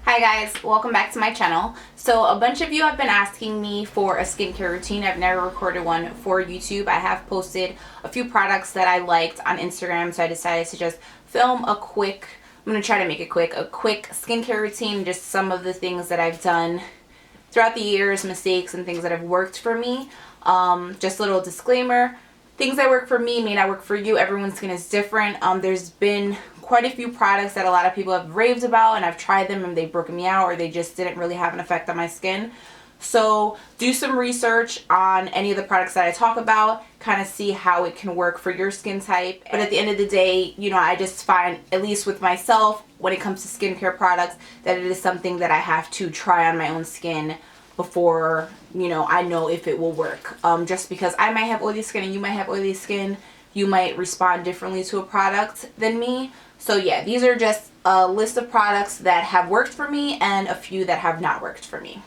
Hi guys, welcome back to my channel. So a bunch of you have been asking me for a skincare routine. I've never recorded one for YouTube. I have posted a few products that I liked on Instagram, so I decided to just film a quick, I'm going to try to make it quick, a quick skincare routine, just some of the things that I've done throughout the years, mistakes and things that have worked for me. Just a little disclaimer, things that work for me may not work for you. Everyone's skin is different. There's been quite a few products that a lot of people have raved about, and I've tried them and they've broken me out, or they just didn't really have an effect on my skin. So do some research on any of the products that I talk about, kind of see how it can work for your skin type. But at the end of the day, you know, I just find, at least with myself, when it comes to skincare products, that it is something that I have to try on my own skin before, you know, I know if it will work. Just because I might have oily skin and you might have oily skin, you might respond differently to a product than me. So yeah, these are just a list of products that have worked for me and a few that have not worked for me.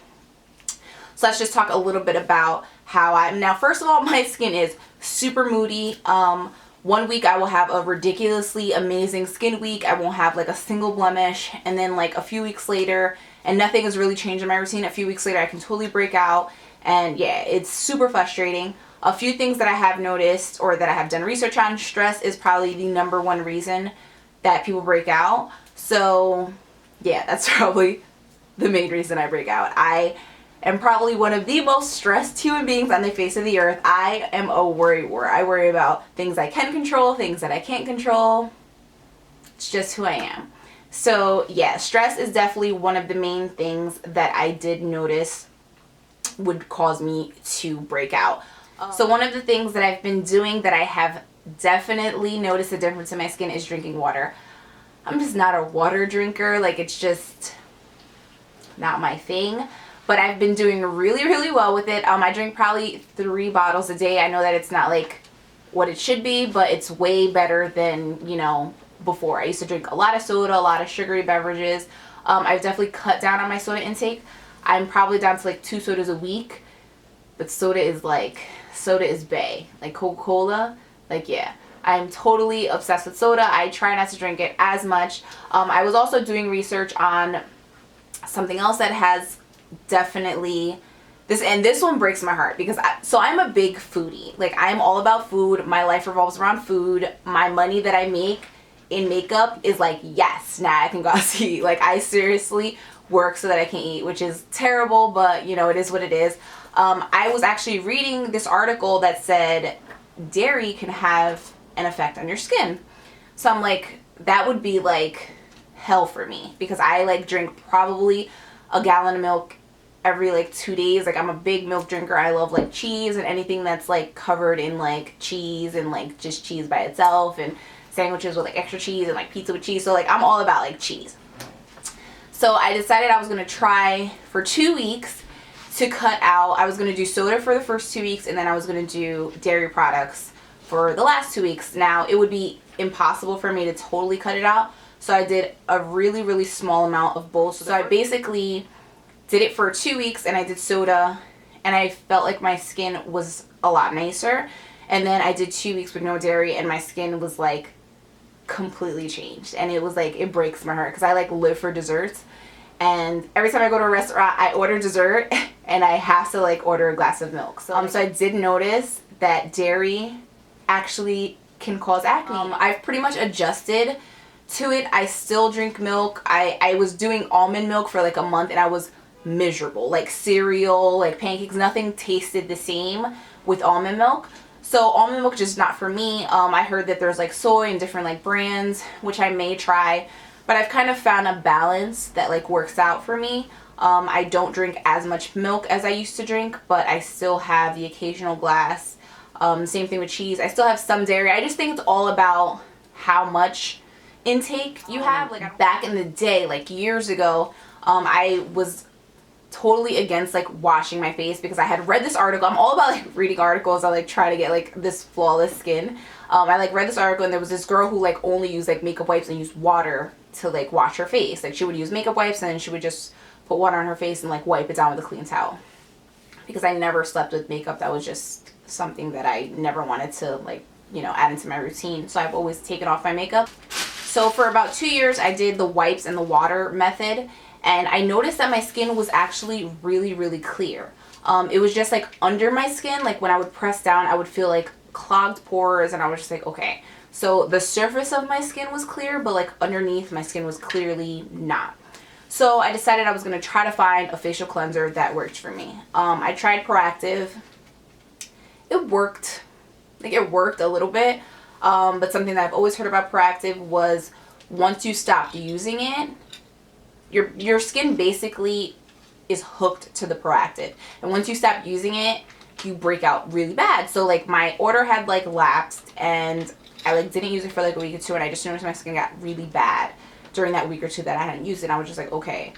So let's just talk a little bit about how now first of all, my skin is super moody. 1 week I will have a ridiculously amazing skin week. I won't have like a single blemish, and then like a few weeks later, and nothing has really changed in my routine, a few weeks later I can totally break out, and yeah, it's super frustrating. A few things that I have noticed or that I have done research on, stress is probably the #1 reason that people break out. So yeah, that's probably the main reason I break out. I am probably one of the most stressed human beings on the face of the earth. I am a worrywart. I worry about things I can control, things that I can't control. It's just who I am. So yeah, stress is definitely one of the main things that I did notice would cause me to break out. So one of the things that I've been doing that I have definitely noticed a difference in my skin is drinking water. I'm just not a water drinker. Like, it's just not my thing. But I've been doing really, really well with it. I drink probably 3 bottles a day. I know that it's not like what it should be, but it's way better than, you know, before. I used to drink a lot of soda, a lot of sugary beverages. I've definitely cut down on my soda intake. I'm probably down to like 2 sodas a week. But soda is bae. Like Coca-Cola, like yeah. I'm totally obsessed with soda. I try not to drink it as much. I was also doing research on something else that has definitely this one breaks my heart because I'm a big foodie. Like, I'm all about food. My life revolves around food. My money that I make in makeup is like, yes, now I can go out to eat. Like, I seriously work so that I can eat, which is terrible, but you know, it is what it is. I was actually reading this article that said dairy can have an effect on your skin. So I'm like, that would be like hell for me because I like drink probably a gallon of milk every like 2 days. Like, I'm a big milk drinker. I love like cheese and anything that's like covered in like cheese and like just cheese by itself, and sandwiches with like extra cheese and like pizza with cheese. So like, I'm all about like cheese. So I decided I was going to try for 2 weeks to cut out. I was going to do soda for the first 2 weeks, and then I was going to do dairy products for the last 2 weeks. Now, it would be impossible for me to totally cut it out, so I did a really, really small amount of both. So I basically did it for 2 weeks, and I did soda, and I felt like my skin was a lot nicer. And then I did 2 weeks with no dairy, and my skin was like completely changed. And it was like, it breaks my heart because I like live for desserts. And every time I go to a restaurant, I order dessert and I have to like order a glass of milk. So I did notice that dairy actually can cause acne. I've pretty much adjusted to it. I still drink milk. I was doing almond milk for like a month and I was miserable. Like cereal, like pancakes, nothing tasted the same with almond milk. So almond milk just not for me. I heard that there's like soy and different like brands, which I may try. But I've kind of found a balance that like works out for me. I don't drink as much milk as I used to drink, but I still have the occasional glass. Same thing with cheese. I still have some dairy. I just think it's all about how much intake you have. Like, back in the day, like years ago, I was totally against like washing my face because I had read this article. I'm all about like reading articles. I like try to get like this flawless skin. I like read this article, and there was this girl who like only used like makeup wipes and used water to like wash her face. Like, she would use makeup wipes and then she would just put water on her face and like wipe it down with a clean towel. Because I never slept with makeup. That was just something that I never wanted to like, you know, add into my routine. So I've always taken off my makeup. So for about 2 years I did the wipes and the water method, and I noticed that my skin was actually really, really clear. It was just like under my skin, like when I would press down, I would feel like clogged pores, and I was just like, okay. So the surface of my skin was clear, but like underneath my skin was clearly not. So I decided I was going to try to find a facial cleanser that worked for me. I tried Proactiv. It worked. Like, it worked a little bit. But something that I've always heard about Proactiv was once you stopped using it, your skin basically is hooked to the Proactiv. And once you stop using it, you break out really bad. So like my order had like lapsed, and I like didn't use it for like a week or two, and I just noticed my skin got really bad during that week or two that I hadn't used it. And I was just like, okay,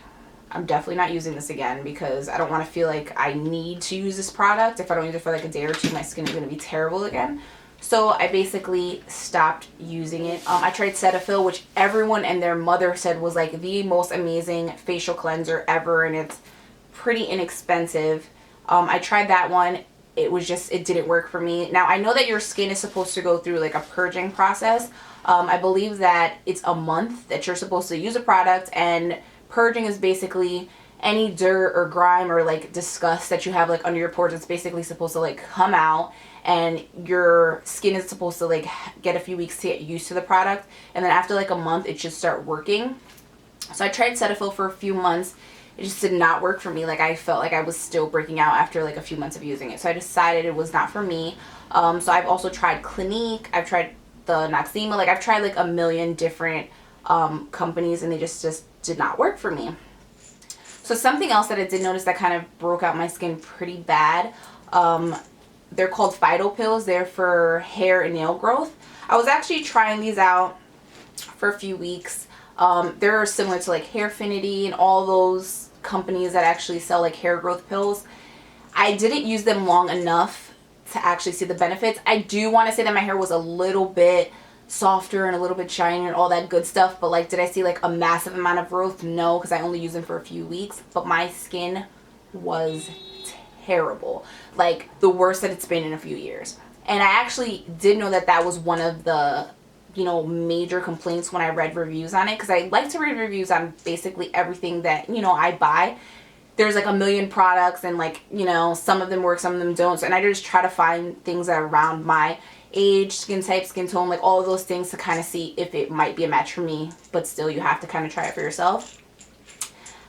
I'm definitely not using this again, because I don't want to feel like I need to use this product. If I don't use it for like a day or two, my skin is going to be terrible again. So I basically stopped using it. I tried Cetaphil, which everyone and their mother said was like the most amazing facial cleanser ever, and it's pretty inexpensive. I tried that one. It didn't work for me. Now, I know that your skin is supposed to go through like a purging process. I believe that it's a month that you're supposed to use a product, and purging is basically any dirt or grime or like disgust that you have like under your pores. It's basically supposed to like come out, and your skin is supposed to like get a few weeks to get used to the product, and then after like a month it should start working. So I tried Cetaphil for a few months. It just did not work for me. Like, I felt like I was still breaking out after like a few months of using it. So I decided it was not for me. So I've also tried Clinique. I've tried the Noxzema. Like, I've tried like a million different companies, and they just did not work for me. So something else that I did notice that kind of broke out my skin pretty bad, they're called Phytopills. They're for hair and nail growth. I was actually trying these out for a few weeks. They're similar to like Hairfinity and all those companies that actually sell like hair growth pills. I didn't use them long enough to actually see the benefits. I do want to say that my hair was a little bit softer and a little bit shinier and all that good stuff, but like, did I see like a massive amount of growth? No, because I only used them for a few weeks. But my skin was terrible, like the worst that it's been in a few years. And I actually did know that that was one of the major complaints when I read reviews on it, because I like to read reviews on basically everything that I buy. There's like a million products, and like some of them work, some of them don't. So, and I just try to find things that are around my age, skin type, skin tone, like all of those things, to kind of see if it might be a match for me. But still, you have to kind of try it for yourself.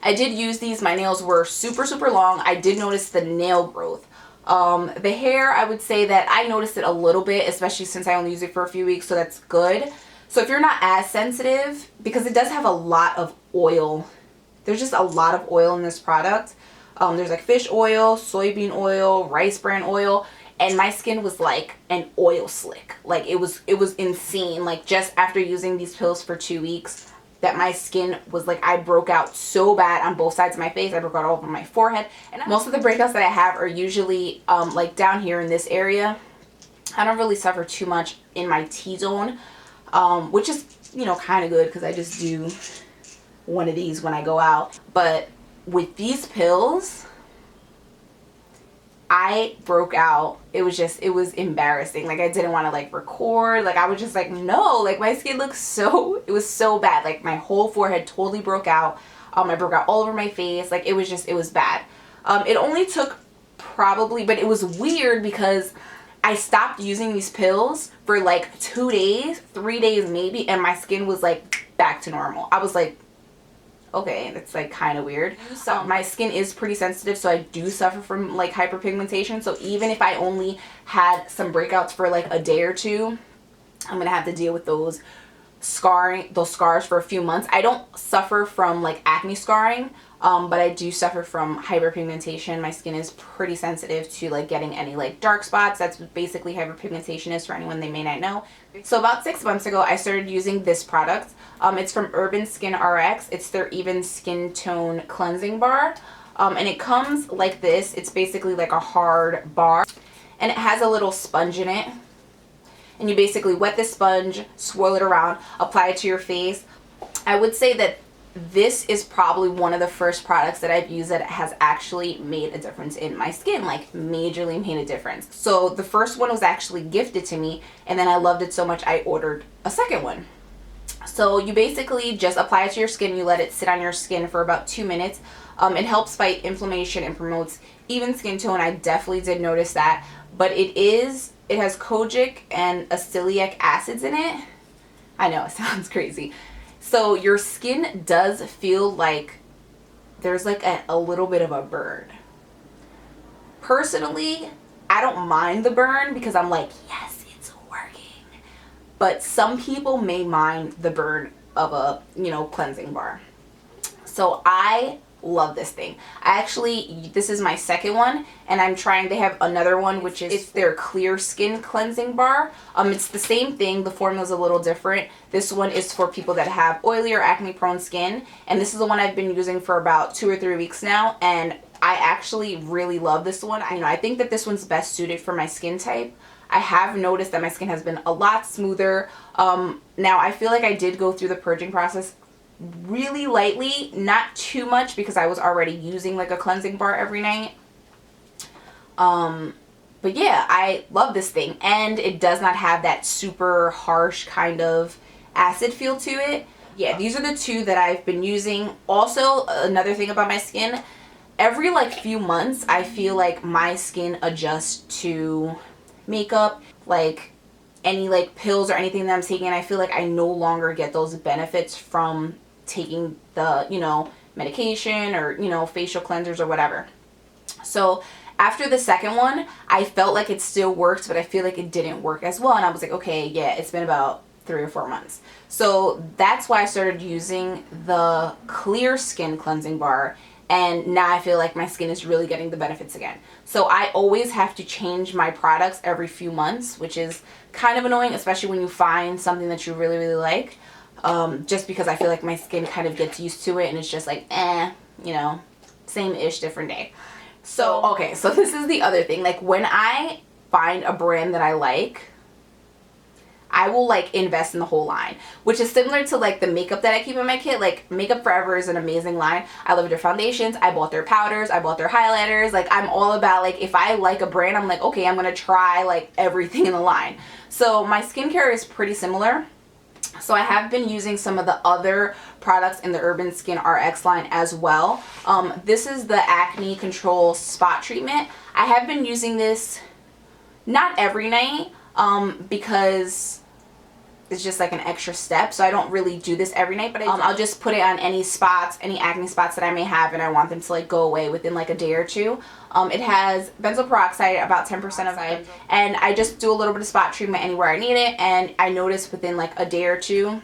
I did use these. My nails were super, super long. I did notice the nail growth. The hair, I would say that I noticed it a little bit, especially since I only use it for a few weeks, so that's good. So if you're not as sensitive, because it does have a lot of oil, there's just a lot of oil in this product. There's like fish oil, soybean oil, rice bran oil, and my skin was like an oil slick. Like, it was insane. Like, just after using these pills for 2 weeks, that my skin was like, I broke out so bad on both sides of my face. I broke out all over my forehead. And most of the breakouts that I have are usually like down here in this area. I don't really suffer too much in my T-zone, which is, kind of good, because I just do one of these when I go out. But with these pills, I broke out. It was embarrassing. Like, I didn't want to like record. Like, I was just like, no, like my skin looks it was so bad. Like, my whole forehead totally broke out. I broke out all over my face. Like, it was bad. It only took probably, but it was weird because I stopped using these pills for like 2 days, 3 days maybe, and my skin was like back to normal. I was like, okay, that's like kind of weird. So my skin is pretty sensitive, so I do suffer from like hyperpigmentation. So even if I only had some breakouts for like a day or two, I'm gonna have to deal with those scars for a few months. I don't suffer from like acne scarring, but I do suffer from hyperpigmentation. My skin is pretty sensitive to like getting any like dark spots. That's what basically hyperpigmentation is, for anyone they may not know. So about 6 months ago, I started using this product. It's from Urban Skin RX. It's their Even Skin Tone Cleansing Bar. And it comes like this. It's basically like a hard bar, and it has a little sponge in it. And you basically wet the sponge, swirl it around, apply it to your face. I would say that this is probably one of the first products that I've used that has actually made a difference in my skin, like majorly made a difference. So the first one was actually gifted to me, and then I loved it so much I ordered a second one. So you basically just apply it to your skin. You let it sit on your skin for about 2 minutes. It helps fight inflammation and promotes even skin tone. I definitely did notice that. But it has kojic and acylic acids in it. I know, it sounds crazy. So your skin does feel like there's like a little bit of a burn. Personally, I don't mind the burn because I'm like, yes, it's working. But some people may mind the burn of a, cleansing bar. So I love this thing. This is my second one, and they have another one, which is their clear skin cleansing bar. It's the same thing. The formula's a little different. This one is for people that have oily or acne prone skin, and this is the one I've been using for about 2 or 3 weeks now, and I actually really love this one. I think that this one's best suited for my skin type. I have noticed that my skin has been a lot smoother. Now I feel like I did go through the purging process really lightly, not too much, because I was already using like a cleansing bar every night. But yeah, I love this thing, and it does not have that super harsh kind of acid feel to it. Yeah, these are the two that I've been using. Also, another thing about my skin, every like few months I feel like my skin adjusts to makeup, like any like pills or anything that I'm taking. I feel like I no longer get those benefits from taking the medication or facial cleansers or whatever. So after the second one, I felt like it still worked, but I feel like it didn't work as well, and I was like, okay, yeah, it's been about 3 or 4 months. So that's why I started using the clear skin cleansing bar, and now I feel like my skin is really getting the benefits again. So I always have to change my products every few months, which is kind of annoying, especially when you find something that you really, really like. Just because I feel like my skin kind of gets used to it, and it's just like, same-ish, different day. So, okay, so this is the other thing. Like, when I find a brand that I like, I will like invest in the whole line, which is similar to like the makeup that I keep in my kit. Like, Makeup Forever is an amazing line. I love their foundations. I bought their powders. I bought their highlighters. Like, I'm all about, like, if I like a brand, I'm like, okay, I'm gonna try like everything in the line. So my skincare is pretty similar. So I have been using some of the other products in the Urban Skin RX line as well. This is the Acne Control Spot Treatment. I have been using this not every night because it's just like an extra step. So I don't really do this every night, but I'll just put it on any spots, any acne spots that I may have, and I want them to like go away within like a day or two. It has benzoyl peroxide, about 10% of it, and I just do a little bit of spot treatment anywhere I need it, and I notice within like a day or two,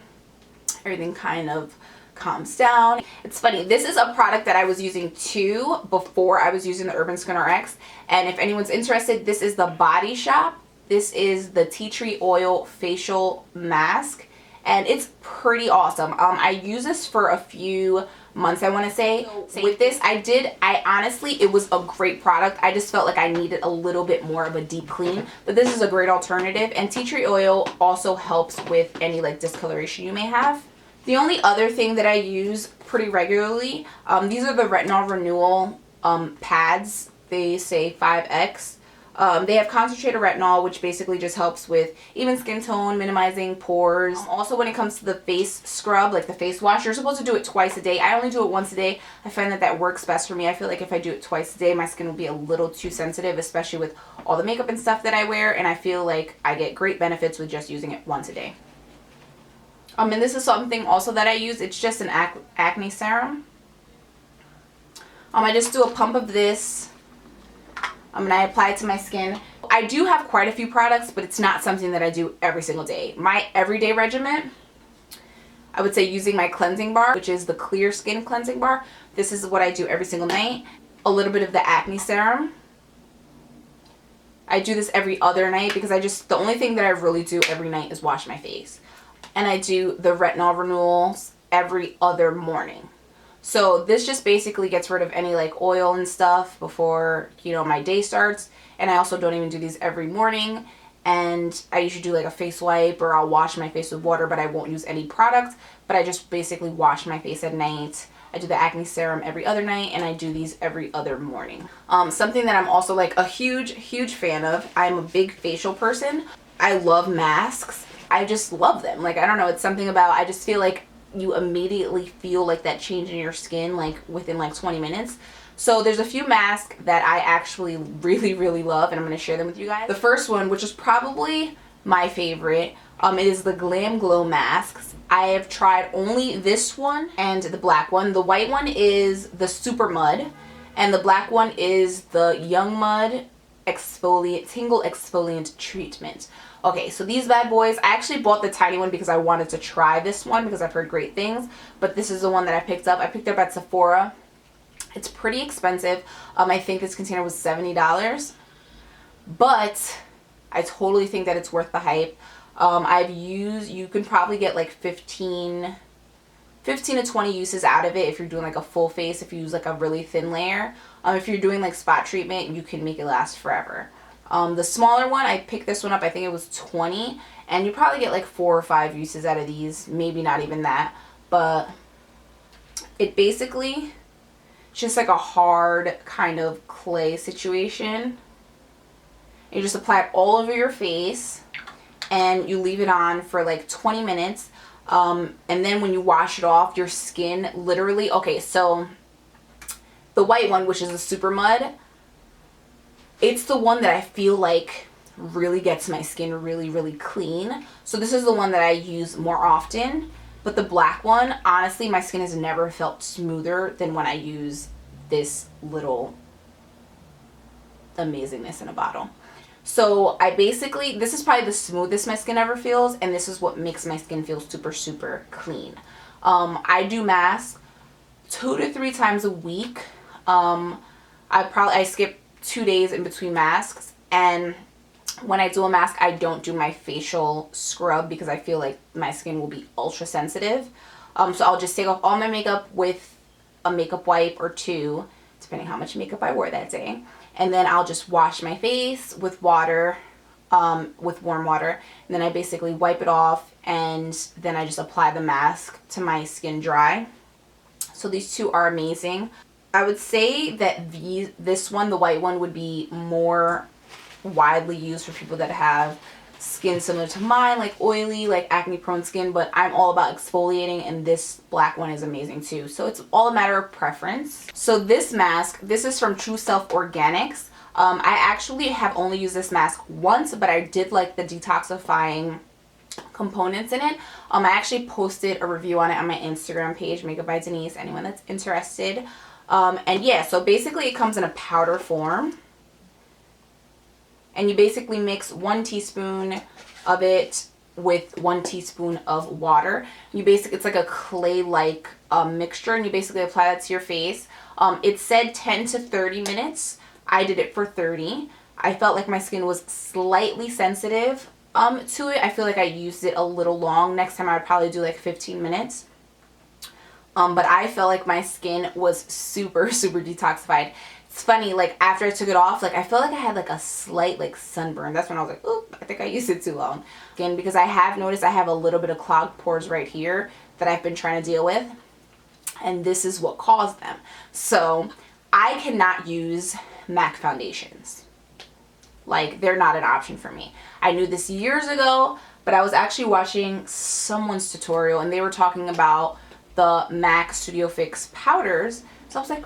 everything kind of calms down. It's funny, this is a product that I was using too before I was using the Urban Skin RX, and if anyone's interested, this is the Body Shop. This is the tea tree oil facial mask, and it's pretty awesome. I use this for a few months, I want to say. With this, I honestly, it was a great product. I just felt like I needed a little bit more of a deep clean, but this is a great alternative, and tea tree oil also helps with any like discoloration you may have. The only other thing that I use pretty regularly, these are the Retinol Renewal pads. They say 5X. They have concentrated retinol, which basically just helps with even skin tone, minimizing pores. Also, when it comes to the face scrub, like the face wash, you're supposed to do it twice a day. I only do it once a day. I find that that works best for me. I feel like if I do it twice a day, my skin will be a little too sensitive, especially with all the makeup and stuff that I wear, and I feel like I get great benefits with just using it once a day. And this is something also that I use. It's just an acne serum. I just do a pump of this. And I apply it to my skin. I do have quite a few products, but it's not something that I do every single day. My everyday regimen, I would say using my cleansing bar, which is the Clear Skin Cleansing Bar. This is what I do every single night. A little bit of the acne serum. I do this every other night because the only thing that I really do every night is wash my face. And I do the Retinol Renewals every other morning. So this just basically gets rid of any like oil and stuff before, my day starts. And I also don't even do these every morning. And I usually do like a face wipe, or I'll wash my face with water, but I won't use any product. But I just basically wash my face at night. I do the acne serum every other night, and I do these every other morning. Something that I'm also like a huge fan of, I'm a big facial person. I love masks. I just love them. Like, I don't know, it's something about, I just feel like you immediately feel like that change in your skin like within like 20 minutes. So there's a few masks that I actually really, really love, and I'm going to share them with you guys. The first one, which is probably my favorite, it is the Glam Glow masks. I have tried only this one and the black one. The white one is the Super Mud, and the black one is the Young Mud Tingle Exfoliant Treatment. Okay, so these bad boys, I actually bought the tiny one because I wanted to try this one because I've heard great things, but this is the one that I picked up. I picked it up at Sephora. It's pretty expensive. I think this container was $70, but I totally think that it's worth the hype. You can probably get like 15 to 20 uses out of it if you're doing like a full face, if you use like a really thin layer. If you're doing like spot treatment, you can make it last forever. The smaller one, I picked this one up, I think it was 20, and you probably get like 4 or 5 uses out of these, maybe not even that, but it basically, it's just like a hard kind of clay situation. You just apply it all over your face, and you leave it on for like 20 minutes, and then when you wash it off, your skin literally, okay, so the white one, which is the Super Mud, it's the one that I feel like really gets my skin really, really clean. So this is the one that I use more often. But the black one, honestly, my skin has never felt smoother than when I use this little amazingness in a bottle. So this is probably the smoothest my skin ever feels, and this is what makes my skin feel super, super clean. I do masks 2 to 3 times a week. I skip 2 days in between masks, and when I do a mask, I don't do my facial scrub because I feel like my skin will be ultra sensitive. So I'll just take off all my makeup with a makeup wipe or 2, depending how much makeup I wore that day, and then I'll just wash my face with water, with warm water, and then I basically wipe it off, and then I just apply the mask to my skin dry. So these two are amazing. I would say that this one, the white one, would be more widely used for people that have skin similar to mine, like oily, like acne prone skin, but I'm all about exfoliating, and this black one is amazing too. So it's all a matter of preference. So this mask, this is from True Self Organics. I actually have only used this mask once, but I did like the detoxifying components in it. I actually posted a review on it on my Instagram page, Makeup by Denise, anyone that's interested. And yeah, so basically it comes in a powder form, and you basically mix 1 teaspoon of it with 1 teaspoon of water. It's like a clay-like mixture, and you basically apply that to your face. It said 10 to 30 minutes. I did it for 30. I felt like my skin was slightly sensitive to it. I feel like I used it a little long. Next time I would probably do like 15 minutes. But I felt like my skin was super, super detoxified. It's funny, like after I took it off, like I felt like I had like a slight like sunburn. That's when I was like, oop, I think I used it too long. Again, because I have noticed I have a little bit of clogged pores right here that I've been trying to deal with. And this is what caused them. So I cannot use MAC foundations. Like, they're not an option for me. I knew this years ago, but I was actually watching someone's tutorial, and they were talking about the MAC Studio Fix powders. So I was like,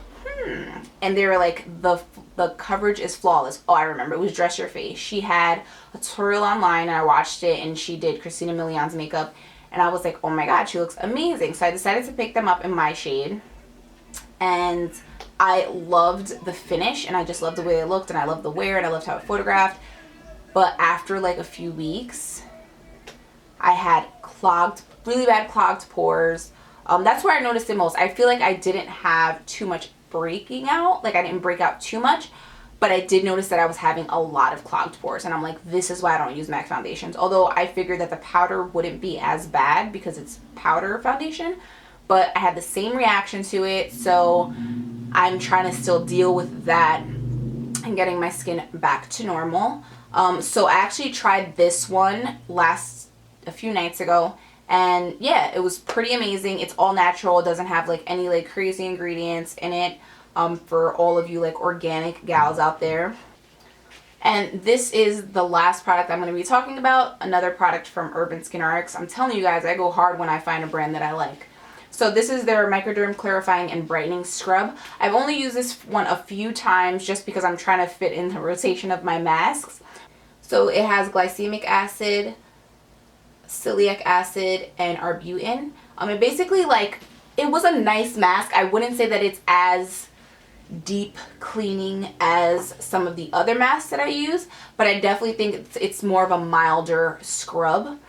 and they were like, the coverage is flawless. Oh, I remember. It was Dress Your Face. She had a tutorial online, and I watched it, and she did Christina Milian's makeup, and I was like, oh my god, she looks amazing. So I decided to pick them up in my shade, and I loved the finish, and I just loved the way it looked, and I loved the wear, and I loved how it photographed. But after like a few weeks, I had really bad clogged pores. That's where I noticed it most. I feel like I didn't have too much breaking out. Like, I didn't break out too much, but I did notice that I was having a lot of clogged pores, and I'm like, this is why I don't use MAC foundations. Although I figured that the powder wouldn't be as bad because it's powder foundation, but I had the same reaction to it, so I'm trying to still deal with that and getting my skin back to normal. So I actually tried this one a few nights ago, and yeah, it was pretty amazing. It's all natural. It doesn't have like any like crazy ingredients in it, for all of you like organic gals out there. And this is the last product I'm going to be talking about, another product from Urban Skin Rx. I'm telling you guys, I go hard when I find a brand that I like. So this is their Microderm Clarifying and Brightening Scrub. I've only used this one a few times just because I'm trying to fit in the rotation of my masks. So it has glycemic acid, celiac acid, and arbutin. It basically, like, it was a nice mask. I wouldn't say that it's as deep cleaning as some of the other masks that I use, but I definitely think it's more of a milder scrub.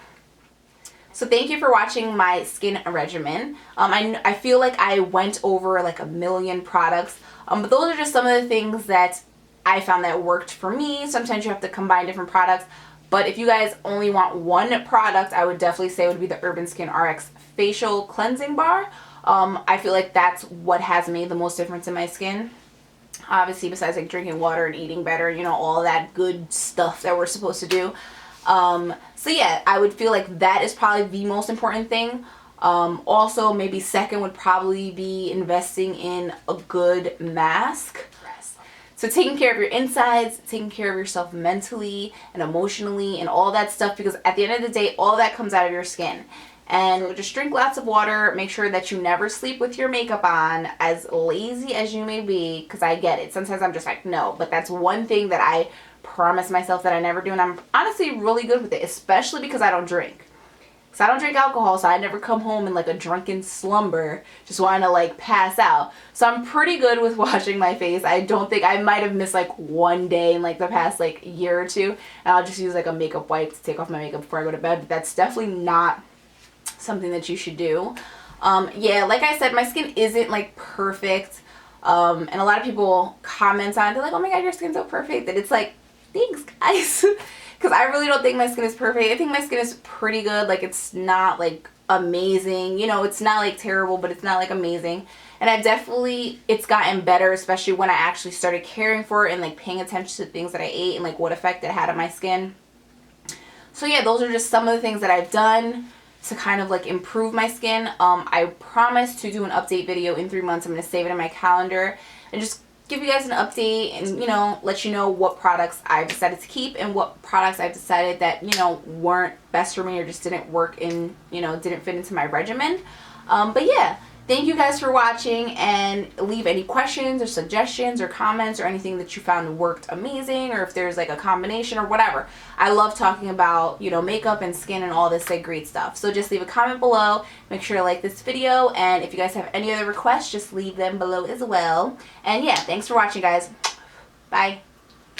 So thank you for watching my skin regimen. I feel like I went over like a million products, but those are just some of the things that I found that worked for me. Sometimes you have to combine different products, but if you guys only want one product, I would definitely say it would be the Urban Skin Rx Facial Cleansing Bar. I feel like that's what has made the most difference in my skin. Obviously, besides like drinking water and eating better, you know, all that good stuff that we're supposed to do. So yeah, I would feel like that is probably the most important thing. Also, maybe second would probably be investing in a good mask. So taking care of your insides, taking care of yourself mentally and emotionally and all that stuff, because at the end of the day, all that comes out of your skin. And just drink lots of water. Make sure that you never sleep with your makeup on, as lazy as you may be, because I get it. Sometimes I'm just like, no. But that's one thing that I promise myself that I never do, and I'm honestly really good with it, especially because I don't drink. Because I don't drink alcohol, so I never come home in like a drunken slumber just wanting to like pass out. So I'm pretty good with washing my face. I don't think, I might have missed like one day in like the past like year or two, and I'll just use like a makeup wipe to take off my makeup before I go to bed. But that's definitely not something that you should do. Yeah, like I said, my skin isn't like perfect, and a lot of people comment on it. They're like, oh my god, your skin's so perfect. And it's like, thanks guys. Because I really don't think my skin is perfect. I think my skin is pretty good. Like, it's not like amazing, you know, it's not like terrible, but it's not like amazing. And it's gotten better, especially when I actually started caring for it and like paying attention to things that I ate and like what effect it had on my skin. So yeah, those are just some of the things that I've done to kind of like improve my skin. I promise to do an update video in 3 months. I'm going to save it in my calendar and just give you guys an update and, you know, let you know what products I've decided to keep and what products I've decided that, you know, weren't best for me or just didn't work in, you know, didn't fit into my regimen. But yeah, thank you guys for watching, and leave any questions or suggestions or comments or anything that you found worked amazing, or if there's like a combination or whatever. I love talking about, you know, makeup and skin and all this like great stuff. So just leave a comment below. Make sure to like this video, and if you guys have any other requests, just leave them below as well. And yeah, thanks for watching guys. Bye.